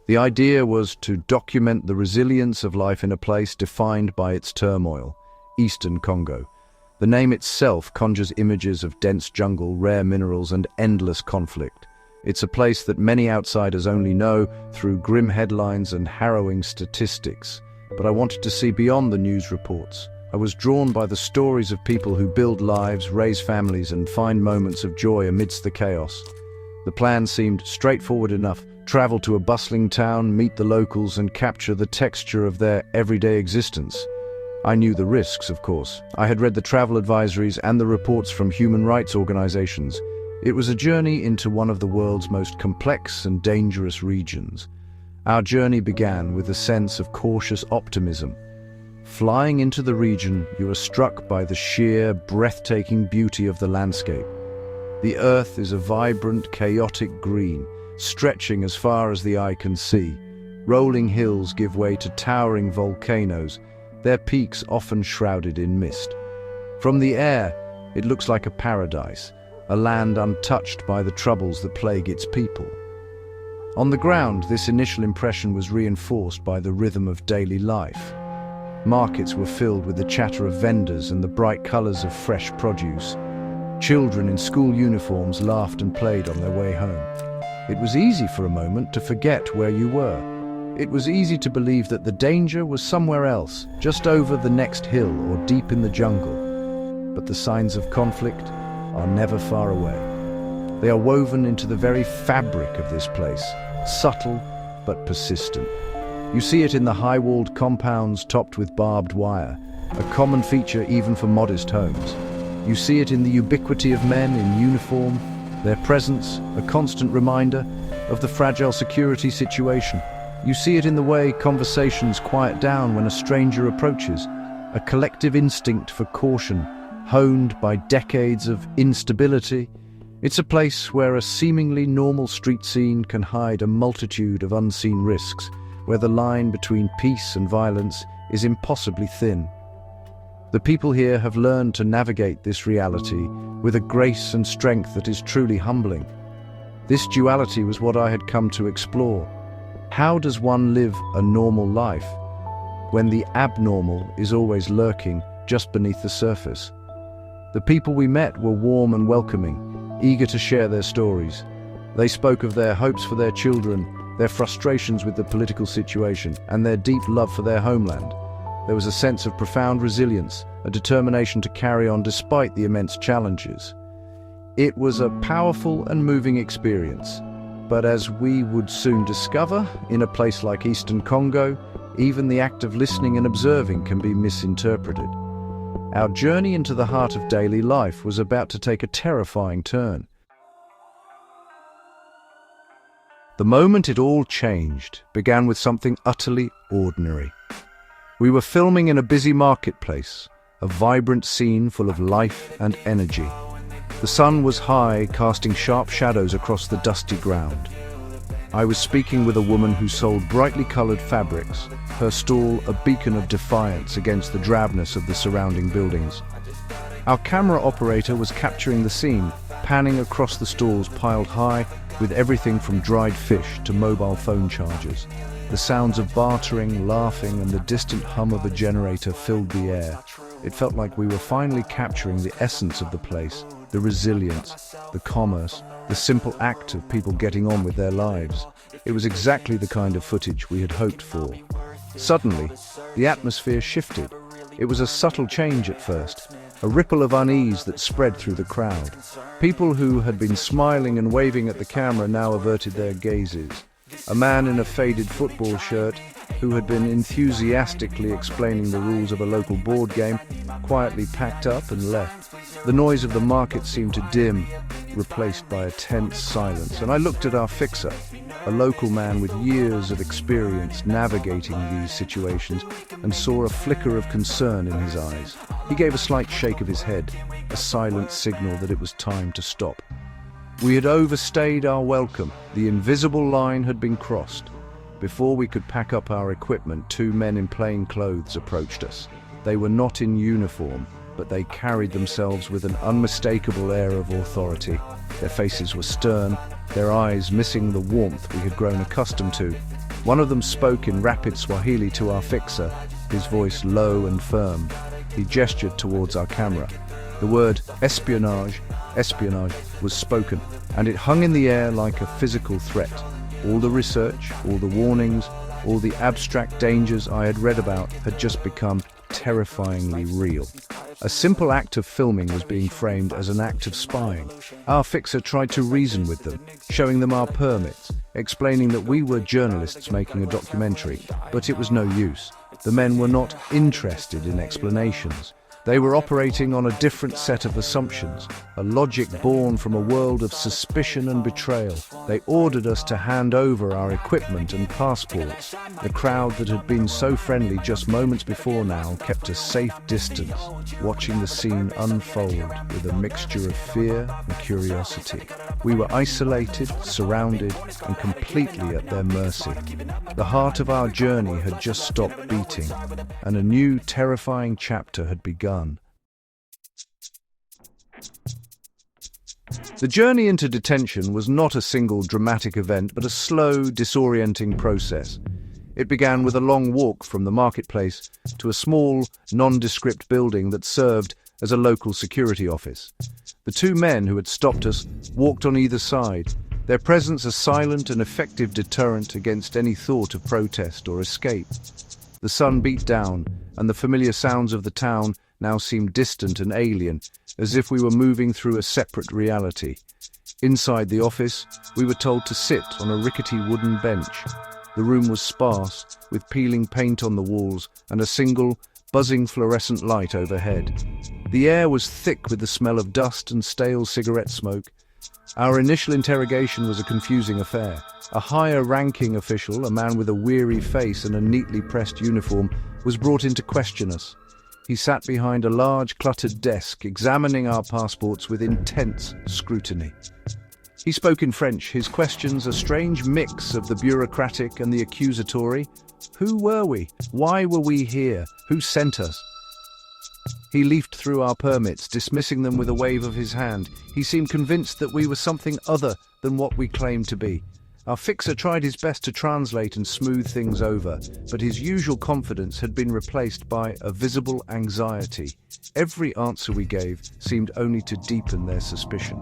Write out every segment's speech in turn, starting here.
The idea was to document the resilience of life in a place defined by its turmoil, Eastern Congo. The name itself conjures images of dense jungle, rare minerals, and endless conflict. It's a place that many outsiders only know through grim headlines and harrowing statistics. But I wanted to see beyond the news reports. I was drawn by the stories of people who build lives, raise families, and find moments of joy amidst the chaos. The plan seemed straightforward enough: travel to a bustling town, meet the locals, and capture the texture of their everyday existence. I knew the risks, of course. I had read the travel advisories and the reports from human rights organizations. It was a journey into one of the world's most complex and dangerous regions. Our journey began with a sense of cautious optimism. Flying into the region, you are struck by the sheer, breathtaking beauty of the landscape. The earth is a vibrant, chaotic green, stretching as far as the eye can see. Rolling hills give way to towering volcanoes, their peaks often shrouded in mist. From the air, it looks like a paradise, a land untouched by the troubles that plague its people. On the ground, this initial impression was reinforced by the rhythm of daily life. Markets were filled with the chatter of vendors and the bright colors of fresh produce. Children in school uniforms laughed and played on their way home. It was easy for a moment to forget where you were. It was easy to believe that the danger was somewhere else, just over the next hill or deep in the jungle. But the signs of conflict are never far away. They are woven into the very fabric of this place, subtle but persistent. You see it in the high-walled compounds topped with barbed wire, a common feature even for modest homes. You see it in the ubiquity of men in uniform, their presence a constant reminder of the fragile security situation. You see it in the way conversations quiet down when a stranger approaches, a collective instinct for caution, honed by decades of instability. It's a place where a seemingly normal street scene can hide a multitude of unseen risks, where the line between peace and violence is impossibly thin. The people here have learned to navigate this reality with a grace and strength that is truly humbling. This duality was what I had come to explore. How does one live a normal life when the abnormal is always lurking just beneath the surface? The people we met were warm and welcoming, eager to share their stories. They spoke of their hopes for their children, their frustrations with the political situation, and their deep love for their homeland. There was a sense of profound resilience, a determination to carry on despite the immense challenges. It was a powerful and moving experience. But as we would soon discover, in a place like Eastern Congo, even the act of listening and observing can be misinterpreted. Our journey into the heart of daily life was about to take a terrifying turn. The moment it all changed began with something utterly ordinary. We were filming in a busy marketplace, a vibrant scene full of life and energy. The sun was high, casting sharp shadows across the dusty ground. I was speaking with a woman who sold brightly colored fabrics, her stall a beacon of defiance against the drabness of the surrounding buildings. Our camera operator was capturing the scene, panning across the stalls piled high with everything from dried fish to mobile phone chargers. The sounds of bartering, laughing, and the distant hum of a generator filled the air. It felt like we were finally capturing the essence of the place, the resilience, the commerce, the simple act of people getting on with their lives. It was exactly the kind of footage we had hoped for. Suddenly, the atmosphere shifted. It was a subtle change at first, a ripple of unease that spread through the crowd. People who had been smiling and waving at the camera now averted their gazes. A man in a faded football shirt, who had been enthusiastically explaining the rules of a local board game, quietly packed up and left. The noise of the market seemed to dim, replaced by a tense silence, and I looked at our fixer, a local man with years of experience navigating these situations, and saw a flicker of concern in his eyes. He gave a slight shake of his head, a silent signal that it was time to stop. We had overstayed our welcome. The invisible line had been crossed. Before we could pack up our equipment, two men in plain clothes approached us. They were not in uniform, but they carried themselves with an unmistakable air of authority. Their faces were stern, their eyes missing the warmth we had grown accustomed to. One of them spoke in rapid Swahili to our fixer, his voice low and firm. He gestured towards our camera. The word espionage was spoken, and it hung in the air like a physical threat. All the research, all the warnings, all the abstract dangers I had read about had just become terrifyingly real. A simple act of filming was being framed as an act of spying. Our fixer tried to reason with them, showing them our permits, explaining that we were journalists making a documentary, but it was no use. The men were not interested in explanations. They were operating on a different set of assumptions, a logic born from a world of suspicion and betrayal. They ordered us to hand over our equipment and passports. The crowd that had been so friendly just moments before now kept a safe distance, watching the scene unfold with a mixture of fear and curiosity. We were isolated, surrounded, and completely at their mercy. The heart of our journey had just stopped beating, and a new, terrifying chapter had begun. The journey into detention was not a single dramatic event, but a slow, disorienting process. It began with a long walk from the marketplace to a small, nondescript building that served as a local security office. The two men who had stopped us walked on either side, their presence a silent and effective deterrent against any thought of protest or escape. The sun beat down, and the familiar sounds of the town now seemed distant and alien, as if we were moving through a separate reality. Inside the office, we were told to sit on a rickety wooden bench. The room was sparse, with peeling paint on the walls and a single, buzzing fluorescent light overhead. The air was thick with the smell of dust and stale cigarette smoke. Our initial interrogation was a confusing affair. A higher-ranking official, a man with a weary face and a neatly pressed uniform, was brought in to question us. He sat behind a large, cluttered desk, examining our passports with intense scrutiny. He spoke in French, his questions a strange mix of the bureaucratic and the accusatory. Who were we? Why were we here? Who sent us? He leafed through our permits, dismissing them with a wave of his hand. He seemed convinced that we were something other than what we claimed to be. Our fixer tried his best to translate and smooth things over, but his usual confidence had been replaced by a visible anxiety. Every answer we gave seemed only to deepen their suspicion.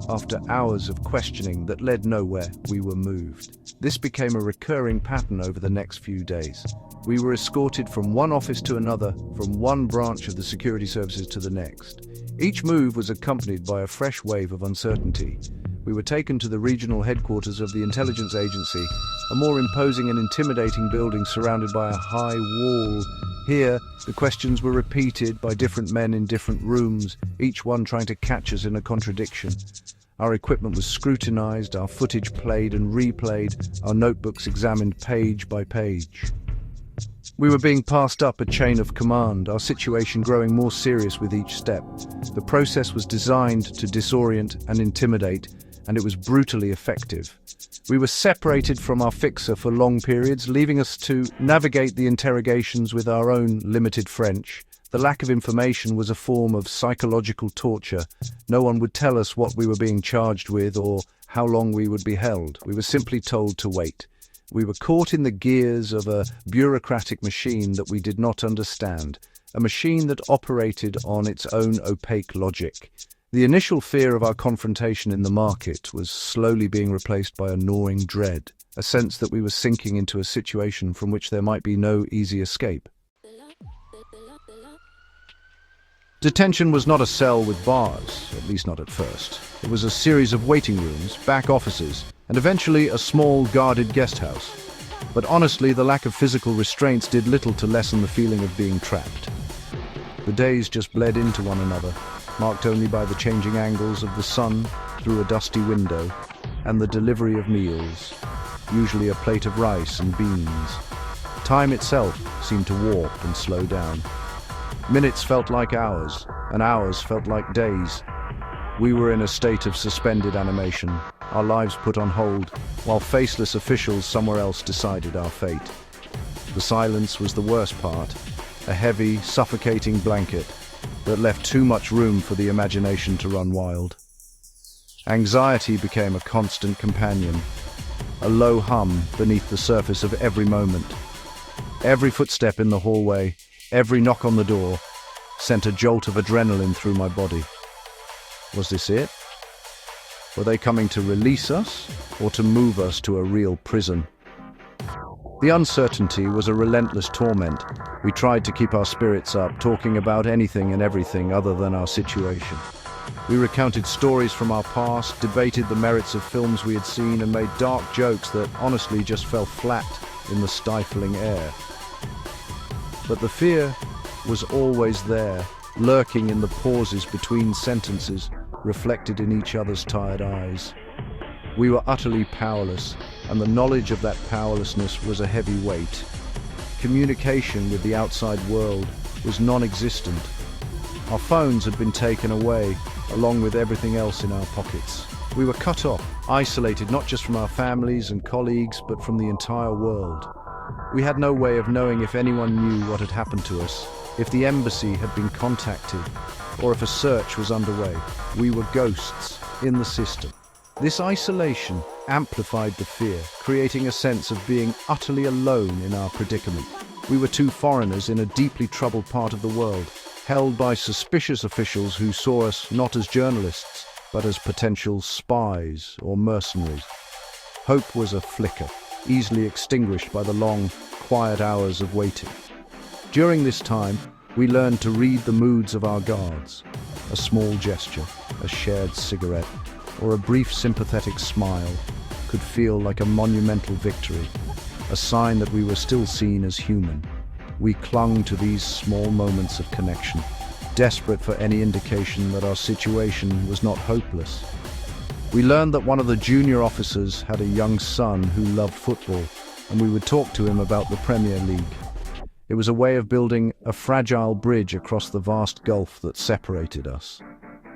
After hours of questioning that led nowhere, we were moved. This became a recurring pattern over the next few days. We were escorted from one office to another, from one branch of the security services to the next. Each move was accompanied by a fresh wave of uncertainty. We were taken to the regional headquarters of the intelligence agency, a more imposing and intimidating building surrounded by a high wall. Here, the questions were repeated by different men in different rooms, each one trying to catch us in a contradiction. Our equipment was scrutinized, our footage played and replayed, our notebooks examined page by page. We were being passed up a chain of command, our situation growing more serious with each step. The process was designed to disorient and intimidate, and it was brutally effective. We were separated from our fixer for long periods, leaving us to navigate the interrogations with our own limited French. The lack of information was a form of psychological torture. No one would tell us what we were being charged with or how long we would be held. We were simply told to wait. We were caught in the gears of a bureaucratic machine that we did not understand, a machine that operated on its own opaque logic. The initial fear of our confrontation in the market was slowly being replaced by a gnawing dread, a sense that we were sinking into a situation from which there might be no easy escape. Detention was not a cell with bars, at least not at first. It was a series of waiting rooms, back offices, and eventually a small guarded guest house. But honestly, the lack of physical restraints did little to lessen the feeling of being trapped. The days just bled into one another, marked only by the changing angles of the sun through a dusty window and the delivery of meals, usually a plate of rice and beans. Time itself seemed to warp and slow down. Minutes felt like hours, and hours felt like days. We were in a state of suspended animation, our lives put on hold, while faceless officials somewhere else decided our fate. The silence was the worst part, a heavy, suffocating blanket that left too much room for the imagination to run wild. Anxiety became a constant companion. a low hum beneath the surface of every moment. Every footstep in the hallway, every knock on the door, sent a jolt of adrenaline through my body. Was this it? Were they coming to release us, or to move us to a real prison? The uncertainty was a relentless torment. We tried to keep our spirits up, talking about anything and everything other than our situation. We recounted stories from our past, debated the merits of films we had seen, and made dark jokes that honestly just fell flat in the stifling air. But the fear was always there, lurking in the pauses between sentences, reflected in each other's tired eyes. We were utterly powerless, and the knowledge of that powerlessness was a heavy weight. Communication with the outside world was non-existent. Our phones had been taken away, along with everything else in our pockets. We were cut off, isolated not just from our families and colleagues, but from the entire world. We had no way of knowing if anyone knew what had happened to us, if the embassy had been contacted, or if a search was underway. We were ghosts in the system. This isolation amplified the fear, creating a sense of being utterly alone in our predicament. We were two foreigners in a deeply troubled part of the world, held by suspicious officials who saw us not as journalists, but as potential spies or mercenaries. Hope was a flicker, easily extinguished by the long, quiet hours of waiting. During this time, we learned to read the moods of our guards. A small gesture, a shared cigarette, or a brief sympathetic smile could feel like a monumental victory, a sign that we were still seen as human. We clung to these small moments of connection, desperate for any indication that our situation was not hopeless. We learned that one of the junior officers had a young son who loved football, and we would talk to him about the Premier League. It was a way of building a fragile bridge across the vast gulf that separated us.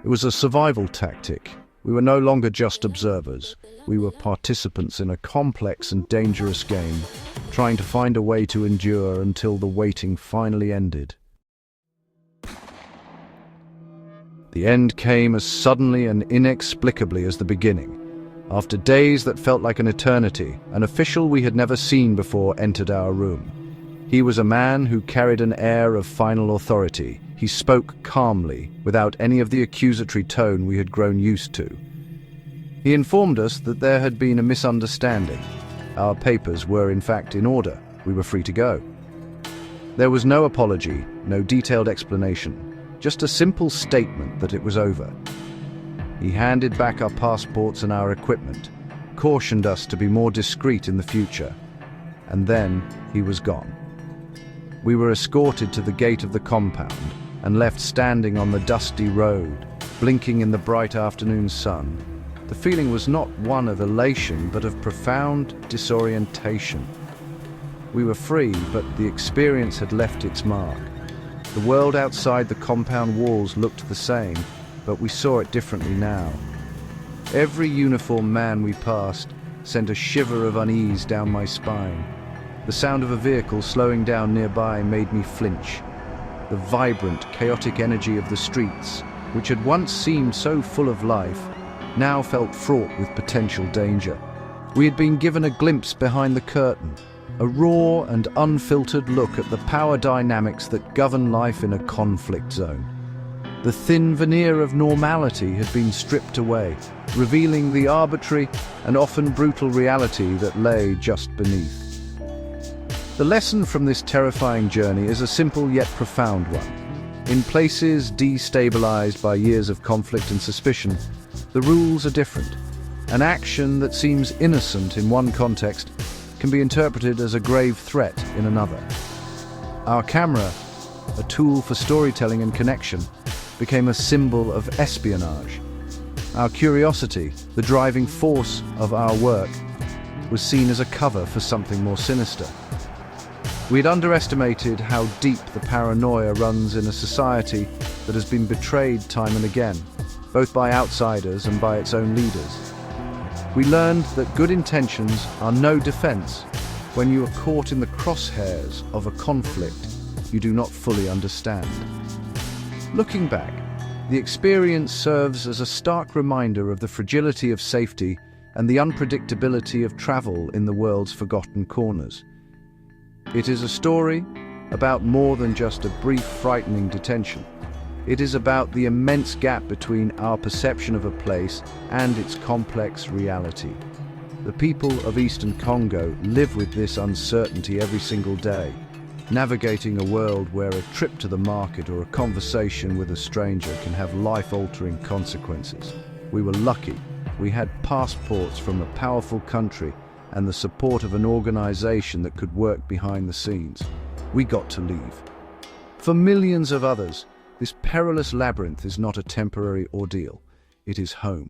It was a survival tactic. We were no longer just observers. We were participants in a complex and dangerous game, trying to find a way to endure until the waiting finally ended. The end came as suddenly and inexplicably as the beginning. After days that felt like an eternity, an official we had never seen before entered our room. He was a man who carried an air of final authority. He spoke calmly, without any of the accusatory tone we had grown used to. He informed us that there had been a misunderstanding. Our papers were in fact in order. We were free to go. There was no apology, no detailed explanation, just a simple statement that it was over. He handed back our passports and our equipment, cautioned us to be more discreet in the future, and then he was gone. We were escorted to the gate of the compound and left standing on the dusty road, blinking in the bright afternoon sun. The feeling was not one of elation, but of profound disorientation. We were free, but the experience had left its mark. The world outside the compound walls looked the same, but we saw it differently now. Every uniformed man we passed sent a shiver of unease down my spine. The sound of a vehicle slowing down nearby made me flinch. The vibrant, chaotic energy of the streets, which had once seemed so full of life, now felt fraught with potential danger. We had been given a glimpse behind the curtain, a raw and unfiltered look at the power dynamics that govern life in a conflict zone. The thin veneer of normality had been stripped away, revealing the arbitrary and often brutal reality that lay just beneath. The lesson from this terrifying journey is a simple yet profound one. In places destabilized by years of conflict and suspicion, the rules are different. An action that seems innocent in one context can be interpreted as a grave threat in another. Our camera, a tool for storytelling and connection, became a symbol of espionage. Our curiosity, the driving force of our work, was seen as a cover for something more sinister. We had underestimated how deep the paranoia runs in a society that has been betrayed time and again, both by outsiders and by its own leaders. We learned that good intentions are no defense when you are caught in the crosshairs of a conflict you do not fully understand. Looking back, the experience serves as a stark reminder of the fragility of safety and the unpredictability of travel in the world's forgotten corners. It is a story about more than just a brief, frightening detention. It is about the immense gap between our perception of a place and its complex reality. The people of Eastern Congo live with this uncertainty every single day, navigating a world where a trip to the market or a conversation with a stranger can have life-altering consequences. We were lucky. We had passports from a powerful country and the support of an organization that could work behind the scenes. We got to leave. For millions of others, this perilous labyrinth is not a temporary ordeal. It is home.